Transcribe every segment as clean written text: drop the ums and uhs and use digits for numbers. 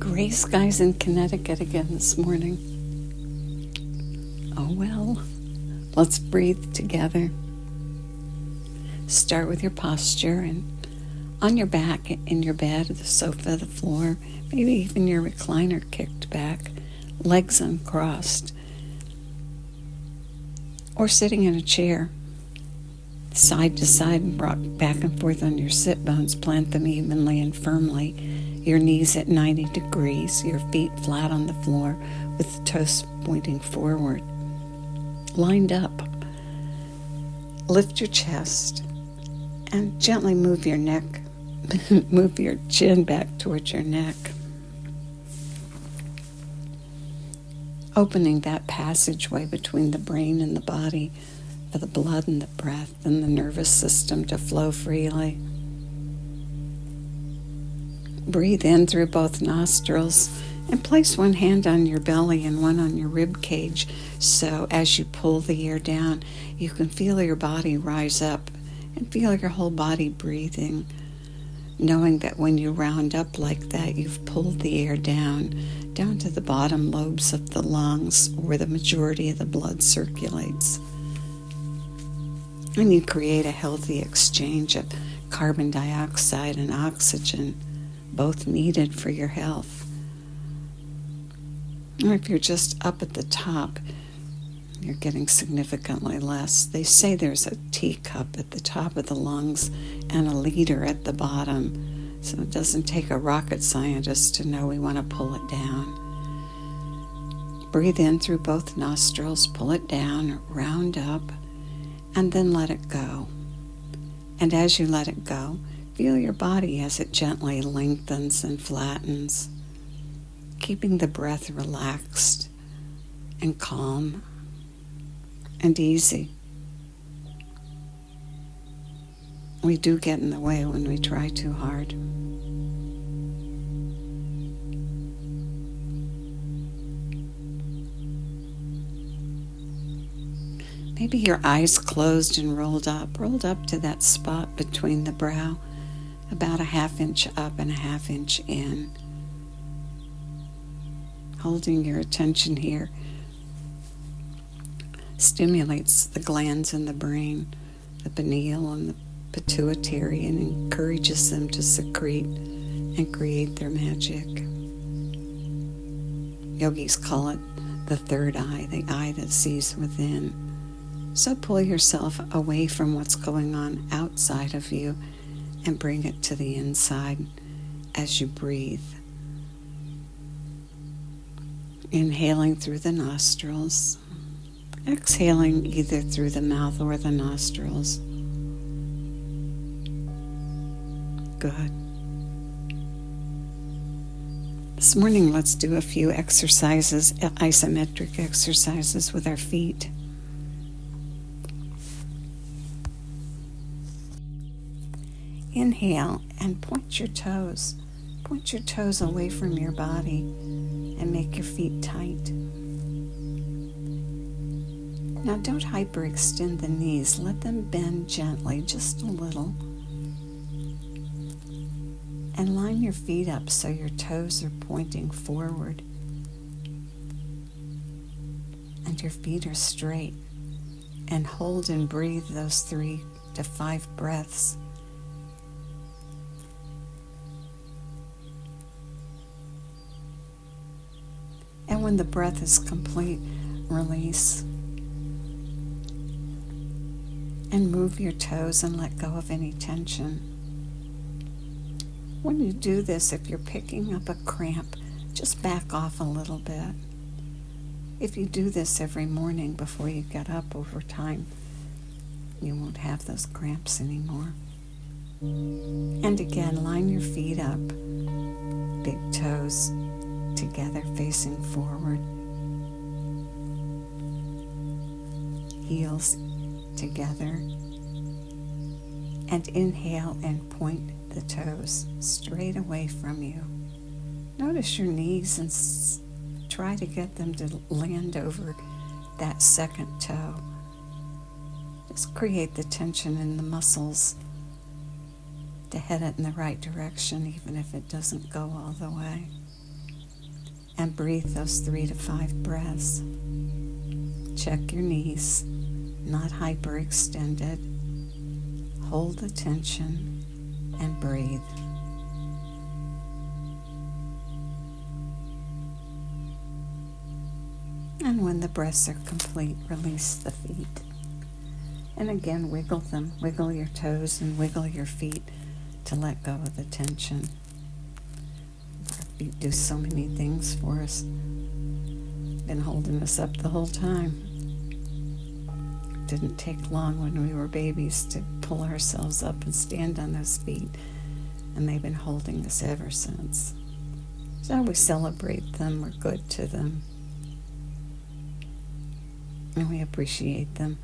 Gray skies in Connecticut again this morning. Oh well, let's breathe together. Start with your posture and on your back, in your bed, the sofa, the floor, maybe even your recliner kicked back, legs uncrossed, or sitting in a chair, side to side, and rock back and forth on your sit bones. Plant them evenly and firmly, your knees at 90 degrees, your feet flat on the floor with the toes pointing forward, lined up. Lift your chest and gently move your neck, move your chin back towards your neck, opening that passageway between the brain and the body for the blood and the breath and the nervous system to flow freely. Breathe in through both nostrils and place one hand on your belly and one on your rib cage, so as you pull the air down, you can feel your body rise up and feel your whole body breathing, knowing that when you round up like that, you've pulled the air down to the bottom lobes of the lungs where the majority of the blood circulates. And you create a healthy exchange of carbon dioxide and oxygen, both needed for your health. Or if you're just up at the top, you're getting significantly less. They say there's a teacup at the top of the lungs and a liter at the bottom, so it doesn't take a rocket scientist to know we want to pull it down. Breathe in through both nostrils, pull it down, round up, and then let it go. And as you let it go, feel your body as it gently lengthens and flattens, keeping the breath relaxed and calm and easy. We do get in the way when we try too hard. Maybe your eyes closed and rolled up to that spot between the brow, about a 1/2 inch up and a 1/2 inch in. Holding your attention here stimulates the glands in the brain, the pineal and the pituitary, and encourages them to secrete and create their magic. Yogis call it the third eye, the eye that sees within. So pull yourself away from what's going on outside of you and bring it to the inside as you breathe. Inhaling through the nostrils, exhaling either through the mouth or the nostrils. Good. This morning, let's do a few exercises, isometric exercises with our feet. Inhale and point your toes. Point your toes away from your body and make your feet tight. Now don't hyperextend the knees. Let them bend gently, just a little. And line your feet up so your toes are pointing forward and your feet are straight. And hold and breathe those 3 to 5 breaths. And when the breath is complete, release. And move your toes and let go of any tension. When you do this, if you're picking up a cramp, just back off a little bit. If you do this every morning before you get up, over time, you won't have those cramps anymore. And again, line your feet up, big toes together facing forward, heels together, and inhale and point the toes straight away from you. Notice your knees and try to get them to land over that second toe. Just create the tension in the muscles to head it in the right direction, even if it doesn't go all the way. and breathe those 3 to 5 breaths. Check your knees, not hyperextended. Hold the tension and breathe. And when the breaths are complete, release the feet. And again, wiggle them. Wiggle your toes and wiggle your feet to let go of the tension. Our feet do so many things for us. Been holding us up the whole time. Didn't take long when we were babies to pull ourselves up and stand on those feet. And they've been holding us ever since. So we celebrate them. We're good to them. And we appreciate them.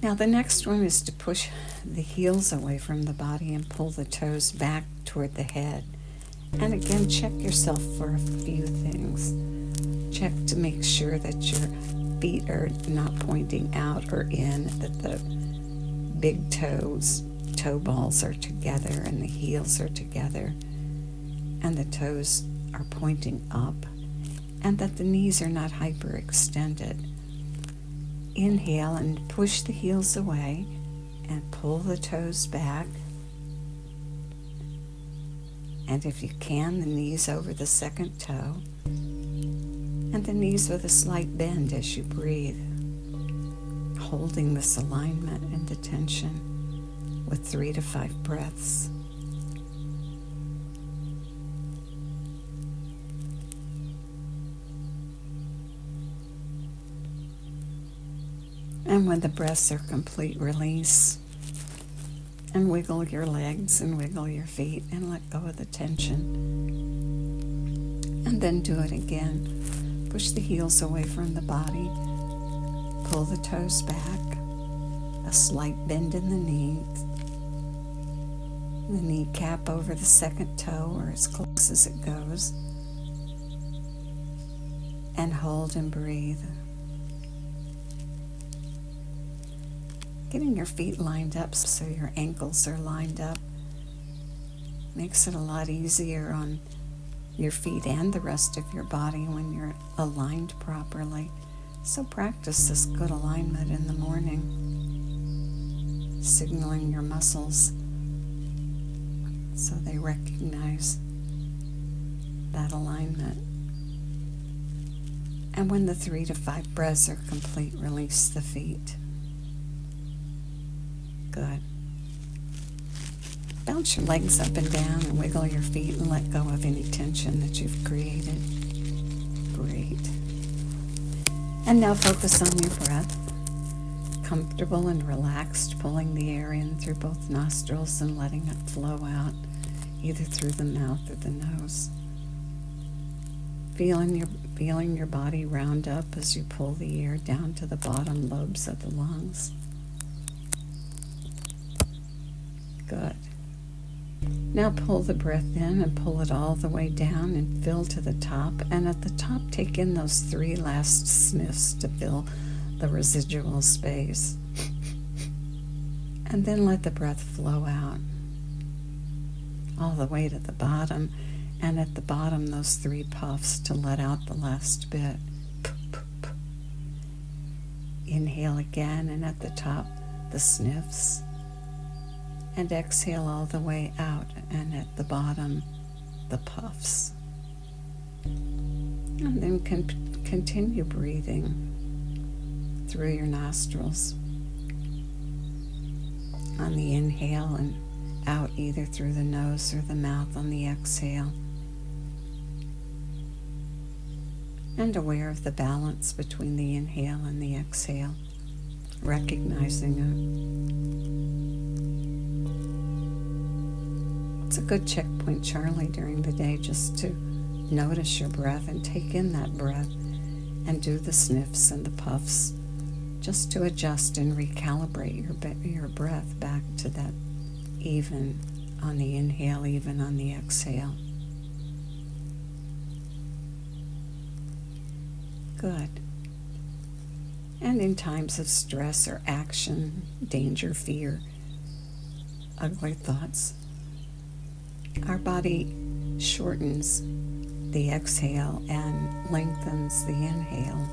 Now the next one is to push the heels away from the body and pull the toes back toward the head. And again, check yourself for a few things. Check to make sure that your feet are not pointing out or in, that the big toe balls are together and the heels are together, and the toes are pointing up, and that the knees are not hyperextended. Inhale and push the heels away and pull the toes back. And if you can, the knees over the second toe. And the knees with a slight bend as you breathe. Holding this alignment and the tension with 3 to 5 breaths. And when the breaths are complete, release and wiggle your legs and wiggle your feet and let go of the tension. And then do it again. Push the heels away from the body. Pull the toes back. A slight bend in the knees. The kneecap over the second toe or as close as it goes. And hold and breathe. Getting your feet lined up so your ankles are lined up makes it a lot easier on your feet and the rest of your body when you're aligned properly. So practice this good alignment in the morning, signaling your muscles so they recognize that alignment. And when the 3 to 5 breaths are complete, release the feet. Good. Bounce your legs up and down and wiggle your feet and let go of any tension that you've created. Great. And now focus on your breath. Comfortable and relaxed, pulling the air in through both nostrils and letting it flow out, either through the mouth or the nose. Feeling your body round up as you pull the air down to the bottom lobes of the lungs. Good. Now pull the breath in and pull it all the way down and fill to the top. And at the top, take in those 3 last sniffs to fill the residual space. And then let the breath flow out all the way to the bottom. And at the bottom, those 3 puffs to let out the last bit. Inhale again, and at the top, the sniffs. And exhale all the way out, and at the bottom, the puffs. And then continue breathing through your nostrils on the inhale and out either through the nose or the mouth on the exhale. And aware of the balance between the inhale and the exhale, recognizing it. It's a good checkpoint, Charlie, during the day, just to notice your breath and take in that breath and do the sniffs and the puffs, just to adjust and recalibrate your breath back to that even on the inhale, even on the exhale. Good. And in times of stress or action, danger, fear, ugly thoughts, our body shortens the exhale and lengthens the inhale.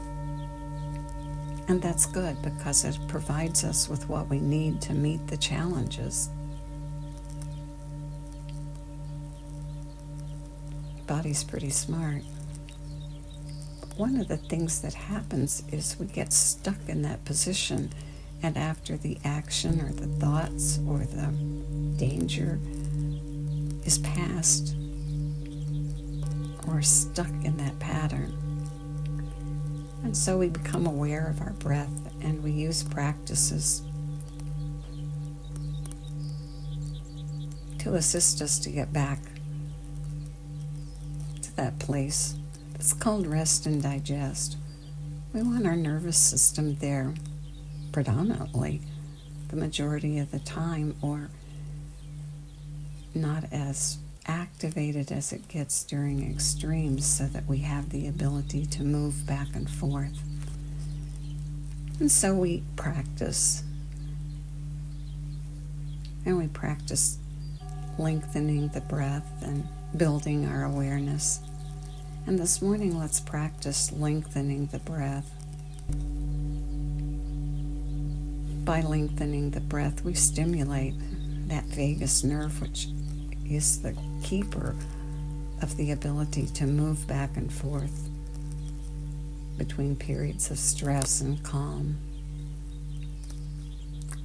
And that's good because it provides us with what we need to meet the challenges. Body's pretty smart. But one of the things that happens is we get stuck in that position, and after the action or the thoughts or the danger is past, we're stuck in that pattern. And so we become aware of our breath, and we use practices to assist us to get back to that place. It's called rest and digest. We want our nervous system there predominantly the majority of the time, or not as activated as it gets during extremes, so that we have the ability to move back and forth. And so we practice. And we practice lengthening the breath and building our awareness. And this morning, let's practice lengthening the breath. By lengthening the breath, we stimulate that vagus nerve, which is the keeper of the ability to move back and forth between periods of stress and calm.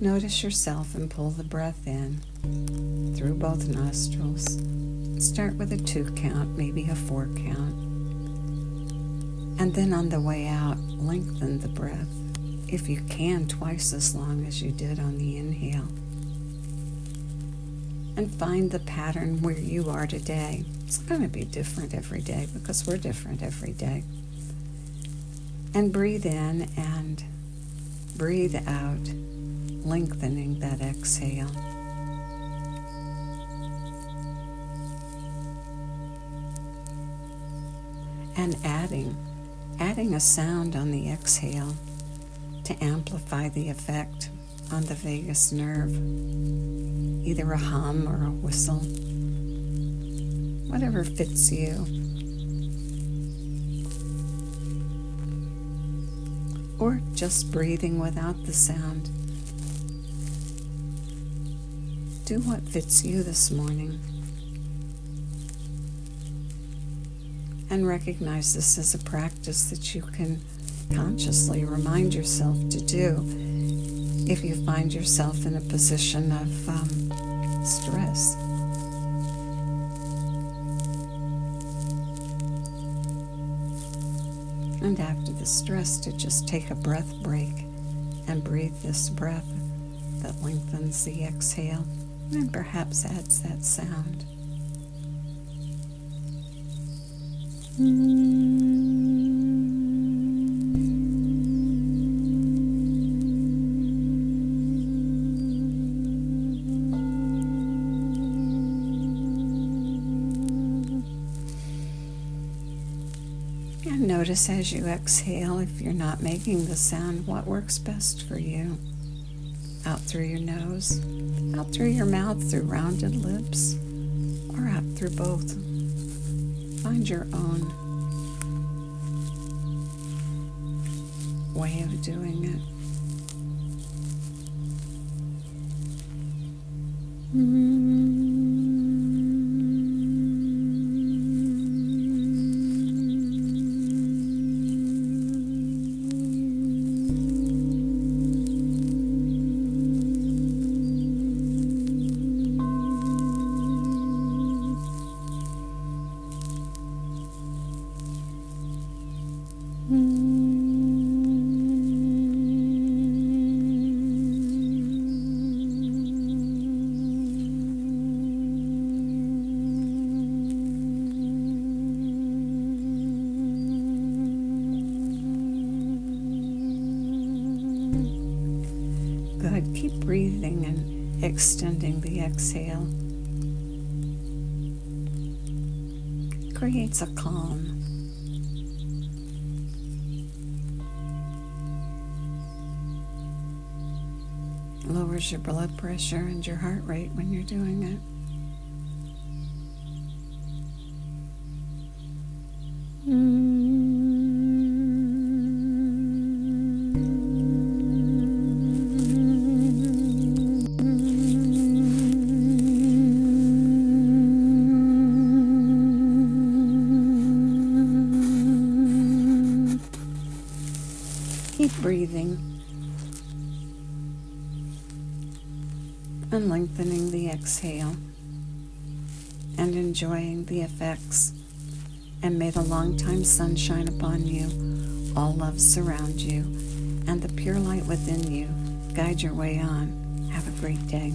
Notice yourself and pull the breath in through both nostrils. Start with a 2 count, maybe a 4 count. And then on the way out, lengthen the breath, if you can, twice as long as you did on the inhale. And find the pattern where you are today. It's going to be different every day because we're different every day. And breathe in and breathe out, lengthening that exhale. And adding a sound on the exhale to amplify the effect on the vagus nerve. Either a hum or a whistle, whatever fits you. Or just breathing without the sound. Do what fits you this morning. And recognize this as a practice that you can consciously remind yourself to do if you find yourself in a position of stress. And after the stress, to just take a breath break and breathe this breath that lengthens the exhale and perhaps adds that sound. And notice as you exhale, if you're not making the sound, what works best for you. Out through your nose, out through your mouth, through rounded lips, or out through both. Find your own way of doing it. Good. Keep breathing and extending the exhale. It creates a calm. Lowers your blood pressure and your heart rate when you're doing it. breathing and lengthening the exhale and enjoying the effects. And may the long-time sun shine upon you, all love surround you, and the pure light within you guide your way on. Have a great day.